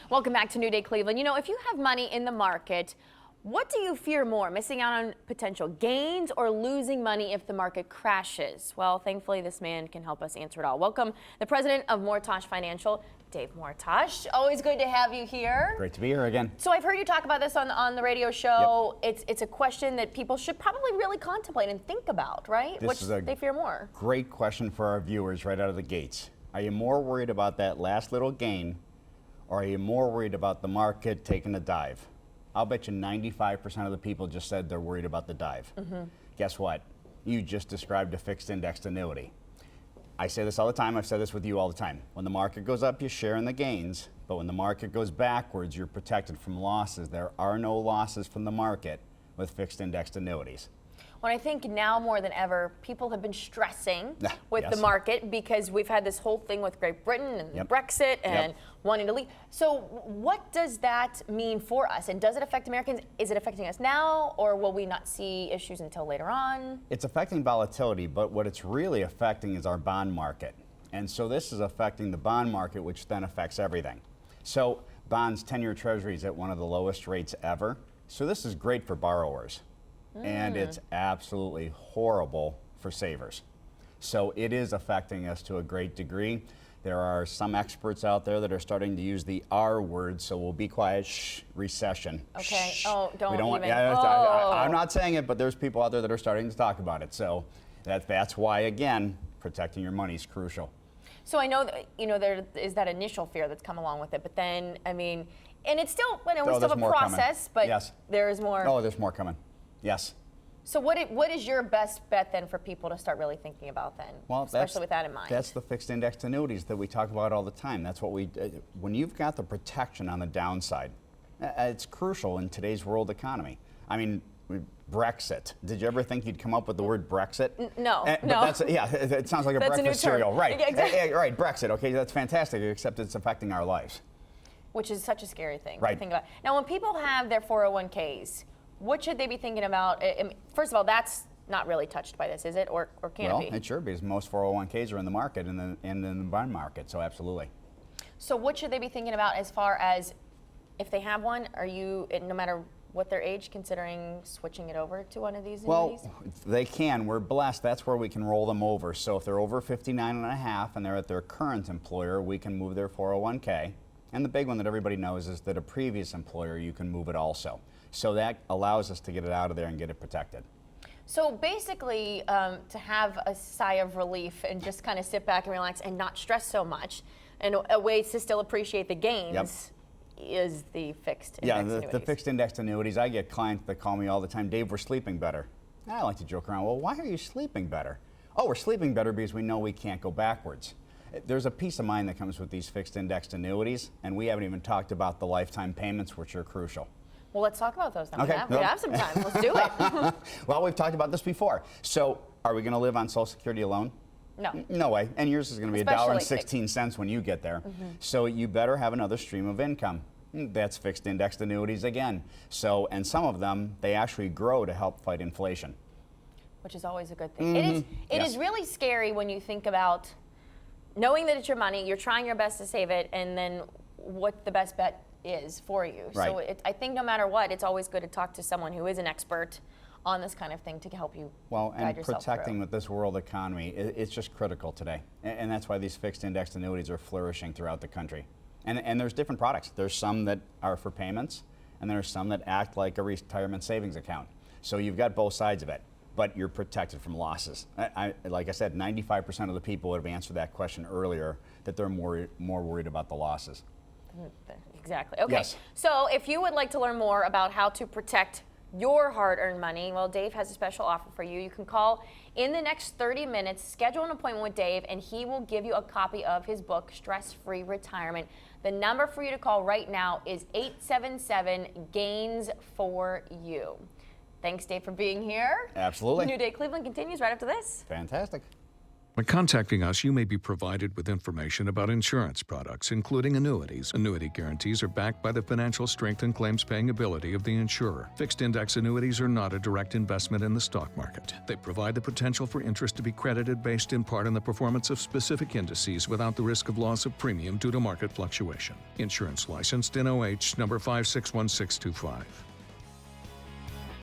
Welcome back to New Day Cleveland. You know, if you have money in the market, what do you fear more, missing out on potential gains or losing money if the market crashes? Well, thankfully, this man can help us answer it all. Welcome, the president of Mortach Financial, Dave Mortach. Always good to have you here. Great to be here again. So I've heard you talk about this on the radio show. Yep. It's a question that people should probably really contemplate and think about, right? Which they fear more. Great question for our viewers right out of the gates. Are you more worried about that last little gain, or are you more worried about the market taking a dive? I'll bet you 95% of the people just said they're worried about the dive. Guess what? You just described a fixed indexed annuity. I say this all the time. I've said this with you all the time. When the market goes up, you share in the gains, but when the market goes backwards, you're protected from losses. There are no losses from the market with fixed indexed annuities. When I think now more than ever, people have been stressing with the market because we've had this whole thing with Great Britain and Brexit and wanting to leave. So what does that mean for us? And does it affect Americans? Is it affecting us now, or will we not see issues until later on? It's affecting volatility, but what it's really affecting is our bond market. And so this is affecting the bond market, which then affects everything. So bonds, 10-year treasuries at one of the lowest rates ever. So this is great for borrowers. And it's absolutely horrible for savers. So it is affecting us to a great degree. There are some experts out there that are starting to use the R word, so we'll be quiet. Shh, recession. Okay. Shh. Oh, don't even. I'm not saying it, but there's people out there that are starting to talk about it. So that's why, again, protecting your money is crucial. So I know that, there is that initial fear that's come along with it, but then, I mean, and it's still, we still have a process, but there is more. Oh, there's more coming. Yes. So what is your best bet then for people to start really thinking about then, especially with that in mind? That's the fixed indexed annuities that we talk about all the time. That's what when you've got the protection on the downside, it's crucial in today's world economy. I mean, Brexit. Did you ever think you'd come up with the word Brexit? No. But it sounds like a breakfast cereal. Right. Yeah, exactly. Right, Brexit. Okay, that's fantastic, except it's affecting our lives. Which is such a scary thing to think about. Now, when people have their 401ks, what should they be thinking about? I mean, first of all, that's not really touched by this, is it? Or can it be? Well, it sure because most 401ks are in the market and in the bond market, so absolutely. So what should they be thinking about as far as if they have one, are you, no matter what their age, considering switching it over to one of these annuities? Well, they can. We're blessed. That's where we can roll them over. So if they're over 59 and a half and they're at their current employer, we can move their 401k. And the big one that everybody knows is that a previous employer, you can move it also. So that allows us to get it out of there and get it protected. So basically, to have a sigh of relief and just kind of sit back and relax and not stress so much, and a way to still appreciate the gains is the fixed index annuities. The fixed indexed annuities. I get clients that call me all the time, Dave, we're sleeping better. And I like to joke around, well, why are you sleeping better? Oh, we're sleeping better because we know we can't go backwards. There's a peace of mind that comes with these fixed indexed annuities, and we haven't even talked about the lifetime payments, which are crucial. Well, let's talk about those then. Okay. We have some time. Let's do it. Well, we've talked about this before. So are we going to live on Social Security alone? No. No way. And yours is going to be $1.16 when you get there. So you better have another stream of income. That's fixed indexed annuities again. So, and some of them, they actually grow to help fight inflation. Which is always a good thing. It is really scary when you think about knowing that it's your money, you're trying your best to save it, and then what the best bet is for you. Right. So I think no matter what, it's always good to talk to someone who is an expert on this kind of thing to help you guide yourself protecting through. with this world economy, it's just critical today. And that's why these fixed indexed annuities are flourishing throughout the country. And there's different products. There's some that are for payments, and there's some that act like a retirement savings account. So you've got both sides of it, but you're protected from losses. Like I said, 95% of the people would have answered that question earlier, that they're more worried about the losses. Exactly. Okay. Yes. So if you would like to learn more about how to protect your hard-earned money, well, Dave has a special offer for you. You can call in the next 30 minutes, schedule an appointment with Dave, and he will give you a copy of his book, Stress-Free Retirement. The number for you to call right now is 877-GAINS-4U. Thanks, Dave, for being here. Absolutely. New Day Cleveland continues right after this. Fantastic. By contacting us, you may be provided with information about insurance products, including annuities. Annuity guarantees are backed by the financial strength and claims-paying ability of the insurer. Fixed-index annuities are not a direct investment in the stock market. They provide the potential for interest to be credited based in part on the performance of specific indices without the risk of loss of premium due to market fluctuation. Insurance licensed NOH number 561625.